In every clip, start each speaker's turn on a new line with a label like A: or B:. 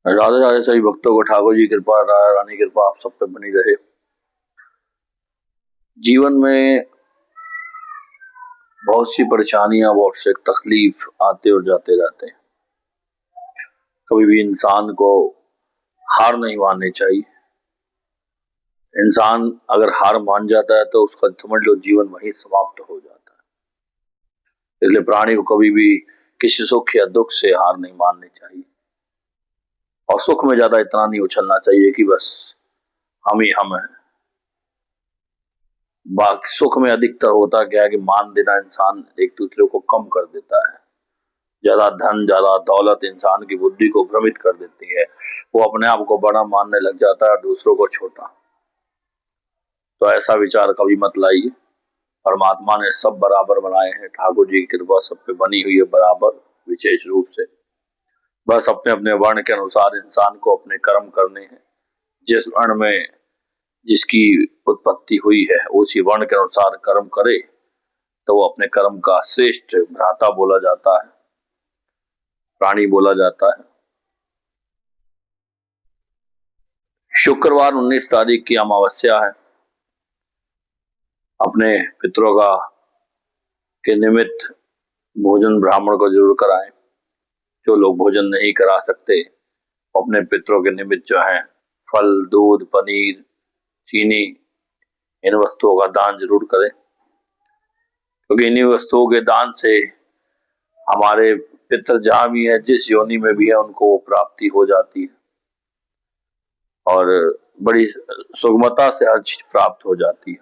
A: राधे राधे सभी भक्तों को ठाकुर जी की कृपा, राधा रानी की कृपा आप सब पे बनी रहे। जीवन में बहुत सी परेशानियां, बहुत से तकलीफ आते और जाते रहते हैं। कभी भी इंसान को हार नहीं माननी चाहिए। इंसान अगर हार मान जाता है तो उसका समझ लो जीवन वहीं समाप्त हो जाता है। इसलिए प्राणी को कभी भी किसी सुख या दुख से हार नहीं माननी चाहिए और सुख में ज्यादा इतना नहीं उछलना चाहिए कि बस हम ही हम हैं। बाकी सुख में अधिकतर होता क्या है कि मान देना, इंसान एक दूसरे को कम कर देता है। ज्यादा धन, ज्यादा दौलत इंसान की बुद्धि को भ्रमित कर देती है। वो अपने आप को बड़ा मानने लग जाता है, दूसरों को छोटा। तो ऐसा विचार कभी मत लाइए। परमात्मा ने सब बराबर बनाए हैं। ठाकुर जी की कृपा सब पे बनी हुई है बराबर, विशेष रूप से। बस अपने अपने वर्ण के अनुसार इंसान को अपने कर्म करने हैं। जिस वर्ण में जिसकी उत्पत्ति हुई है उसी वर्ण के अनुसार कर्म करे तो वो अपने कर्म का श्रेष्ठ भ्राता बोला जाता है, प्राणी बोला जाता है। शुक्रवार 19 तारीख की अमावस्या है। अपने पितरों का के निमित्त भोजन ब्राह्मण को जरूर कराएं। जो लोग भोजन नहीं करा सकते अपने पितरों के निमित्त जो है फल, दूध, पनीर, चीनी, इन वस्तुओं का दान जरूर करें, क्योंकि इन्हीं वस्तुओं के दान से हमारे पितर जहां भी है, जिस योनि में भी है, उनको प्राप्ति हो जाती है और बड़ी सुगमता से हर चीज प्राप्त हो जाती है।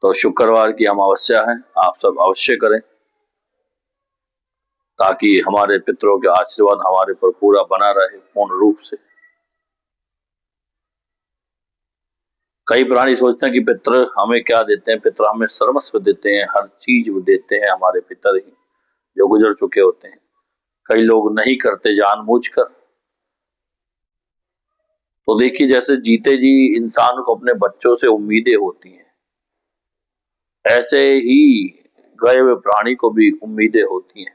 A: तो शुक्रवार की अमावस्या है, आप सब अवश्य करें ताकि हमारे पितरों के आशीर्वाद हमारे पर पूरा बना रहे पूर्ण रूप से। कई प्राणी सोचते हैं कि पितर हमें क्या देते हैं। पितर हमें सर्वस्व देते हैं, हर चीज वो देते हैं हमारे पितर ही, जो गुजर चुके होते हैं। कई लोग नहीं करते जानबूझकर। तो देखिए, जैसे जीते जी इंसान को अपने बच्चों से उम्मीदें होती हैं, ऐसे ही गए हुए प्राणी को भी उम्मीदें होती हैं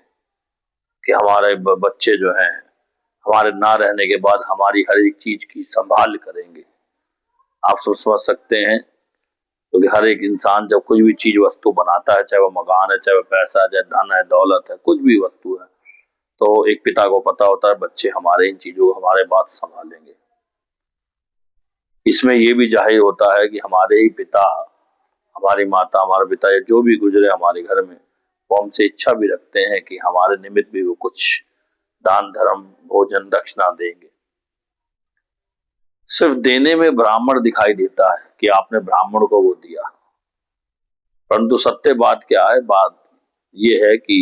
A: कि हमारे बच्चे जो हैं हमारे ना रहने के बाद हमारी हर एक चीज की संभाल करेंगे। आप सब समझ सकते हैं, क्योंकि हर एक इंसान जब कुछ भी चीज वस्तु बनाता है, चाहे वो मकान है, चाहे वो पैसा है, चाहे धन है, दौलत है, कुछ भी वस्तु है, तो एक पिता को पता होता है बच्चे हमारे इन चीजों को हमारे बाद संभालेंगे। इसमें ये भी जाहिर होता है कि हमारे ही पिता, हमारी माता, हमारे पिता या जो भी गुजरे हमारे घर में, वो हमसे इच्छा भी रखते हैं कि हमारे निमित्त भी वो कुछ दान, धर्म, भोजन, दक्षिणा देंगे। सिर्फ देने में ब्राह्मण दिखाई देता है कि आपने ब्राह्मण को वो दिया, परंतु सत्य बात क्या है? बात ये है कि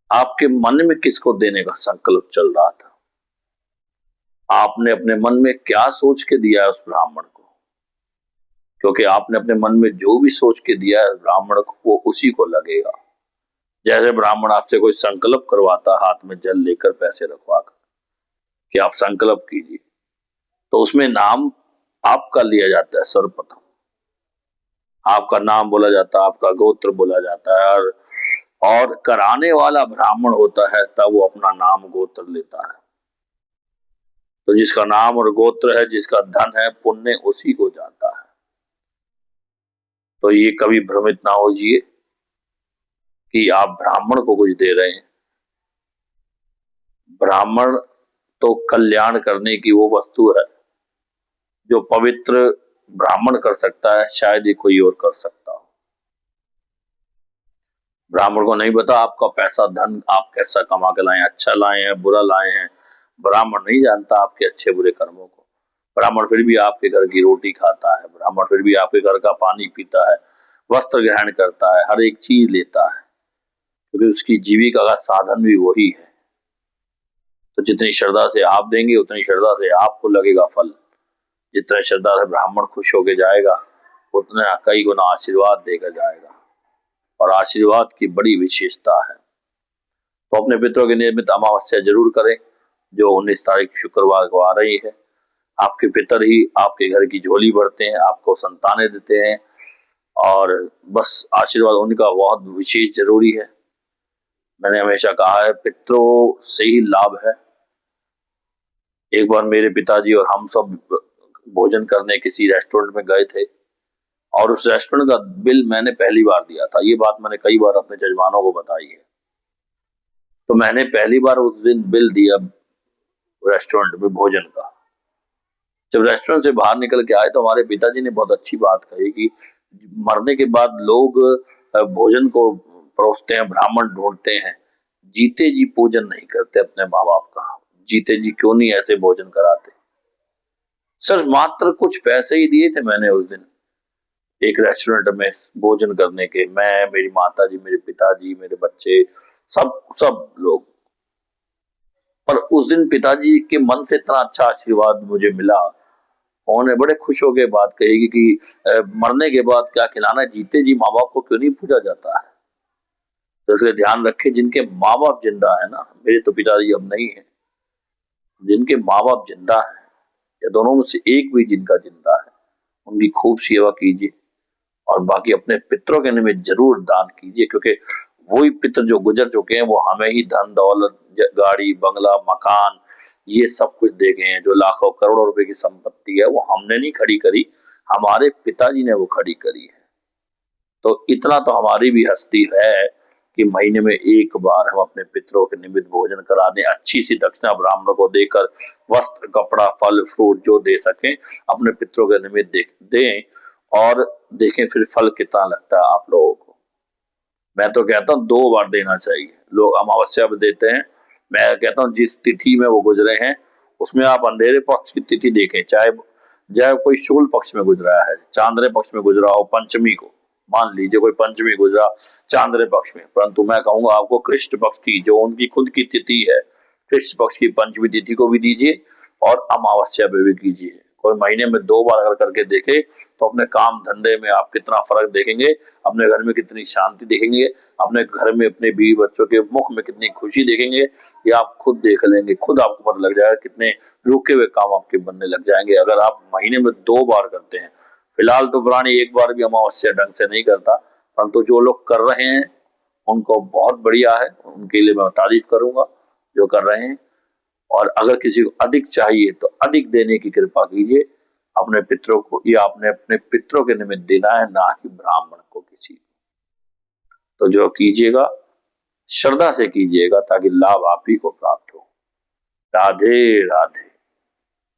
A: आपके मन में किसको देने का संकल्प चल रहा था। आपने अपने मन में क्या सोच के दिया है उस ब्राह्मण को, क्योंकि आपने अपने मन में जो भी सोच के दिया है ब्राह्मण को, वो उसी को लगेगा। जैसे ब्राह्मण आपसे कोई संकल्प करवाता, हाथ में जल लेकर, पैसे रखवा कर कि आप संकल्प कीजिए, तो उसमें नाम आपका लिया जाता है। सर्वप्रथम आपका नाम बोला जाता है, आपका गोत्र बोला जाता है, और कराने वाला ब्राह्मण होता है तब वो अपना नाम गोत्र लेता है। तो जिसका नाम और गोत्र है, जिसका धन है, पुण्य उसी को जाता है। तो ये कभी भ्रमित ना होजिए कि आप ब्राह्मण को कुछ दे रहे हैं। ब्राह्मण तो कल्याण करने की वो वस्तु है जो पवित्र ब्राह्मण कर सकता है, शायद ही कोई और कर सकता हो। ब्राह्मण को नहीं पता आपका पैसा, धन आप कैसा कमा के लाए, अच्छा लाए हैं, बुरा लाए हैं। ब्राह्मण नहीं जानता आपके अच्छे बुरे कर्मों को। ब्राह्मण फिर भी आपके घर की रोटी खाता है, ब्राह्मण फिर भी आपके घर का पानी पीता है, वस्त्र ग्रहण करता है, हर एक चीज लेता है, क्योंकि उसकी जीविका का साधन भी वही है। तो जितनी श्रद्धा से आप देंगे उतनी श्रद्धा से आपको लगेगा फल। जितने श्रद्धा से ब्राह्मण खुश होके जाएगा उतना कई गुना आशीर्वाद देकर जाएगा, और आशीर्वाद की बड़ी विशेषता है। तो अपने पितरों के नियमित अमावस्या जरूर करें, जो 19 तारीख शुक्रवार को आ रही है। आपके पितर ही आपके घर की झोली भरते हैं, आपको संतानें देते हैं, और बस आशीर्वाद उनका बहुत विशेष जरूरी है। मैंने हमेशा कहा है पितरों से ही लाभ है। एक बार मेरे पिताजी और हम सब भोजन करने किसी रेस्टोरेंट में गए थे और उस रेस्टोरेंट का बिल मैंने पहली बार दिया था। ये बात मैंने कई बार अपने जजमानों को बताई है। तो मैंने पहली बार उस दिन बिल दिया रेस्टोरेंट में भोजन का। जब रेस्टोरेंट से बाहर निकल के आए तो हमारे पिताजी ने बहुत अच्छी बात कही कि मरने के बाद लोग भोजन को परोसते हैं, ब्राह्मण ढूंढते हैं, जीते जी पूजन नहीं करते अपने माँ बाप का। जीते जी क्यों नहीं ऐसे भोजन कराते। सर मात्र कुछ पैसे ही दिए थे मैंने उस दिन एक रेस्टोरेंट में भोजन करने के। मैं, मेरी माता जी, मेरे पिताजी, मेरे बच्चे, सब सब लोग। पर उस दिन पिताजी के मन से इतना अच्छा आशीर्वाद मुझे मिला। उन्होंने बड़े खुश होकर बात कही कि मरने के बाद क्या खिलाना है, जीते जी माँ बाप को क्यों नहीं पूजा जाता है। तो इसलिए ध्यान रखें, जिनके माँ बाप जिंदा है ना, मेरे तो पिताजी अब नहीं है, जिनके माँ बाप जिंदा है या दोनों में से एक भी जिनका जिंदा है, उनकी खूब सेवा कीजिए और बाकी अपने पितरों के निमित्त जरूर दान कीजिए, क्योंकि वही पितर जो गुजर चुके हैं वो हमें ही धन दौलत, गाड़ी बंगला मकान ये सब कुछ दे गए हैं। जो लाखों करोड़ों रुपए की संपत्ति है वो हमने नहीं खड़ी करी, हमारे पिताजी ने वो खड़ी करी है। तो इतना तो हमारी भी हस्ती है कि महीने में एक बार हम अपने पितरों के निमित्त भोजन करा दें, अच्छी सी दक्षिणा ब्राह्मणों को देकर, वस्त्र कपड़ा फल फ्रूट जो दे सकें अपने पितरों के निमित्त दें और देखें फिर फल कितना लगता है आप लोगों को। मैं तो कहता हूँ 2 बार देना चाहिए। लोग अमावस्या पे देते हैं, मैं कहता हूँ जिस तिथि में वो गुजरे हैं उसमें आप अंधेरे पक्ष की तिथि देखें, चाहे चाहे कोई शुक्ल पक्ष में गुजरा है, चांद्रे पक्ष में गुजरा हो, पंचमी को मान लीजिए कोई पंचमी गुजरा चांद्रे पक्ष में, परंतु मैं कहूंगा आपको कृष्ण पक्ष की जो उनकी खुद की तिथि है, कृष्ण पक्ष की पंचमी तिथि को भी दीजिए और अमावस्या पे भी कीजिए। कोई महीने में 2 बार अगर करके देखे तो अपने काम धंधे में आप कितना फर्क देखेंगे, अपने घर में कितनी शांति देखेंगे, अपने घर में अपने बीवी बच्चों के मुख में कितनी खुशी देखेंगे, ये आप खुद देख लेंगे। खुद आपको पता लग जाएगा कितने रुके हुए काम आपके बनने लग जाएंगे अगर आप महीने में 2 बार करते हैं। फिलहाल तो प्राणी एक बार भी अमावस्या ढंग से नहीं करता, परंतु जो लोग कर रहे हैं उनको बहुत बढ़िया है, उनके लिए मैं तारीफ करूंगा जो कर रहे हैं। और अगर किसी को अधिक चाहिए तो अधिक देने की कृपा कीजिए अपने पितरों को, या अपने अपने पितरों के निमित्त देना है, ना कि ब्राह्मण को किसी। तो जो कीजिएगा श्रद्धा से कीजिएगा ताकि लाभ आप ही को प्राप्त हो। राधे राधे।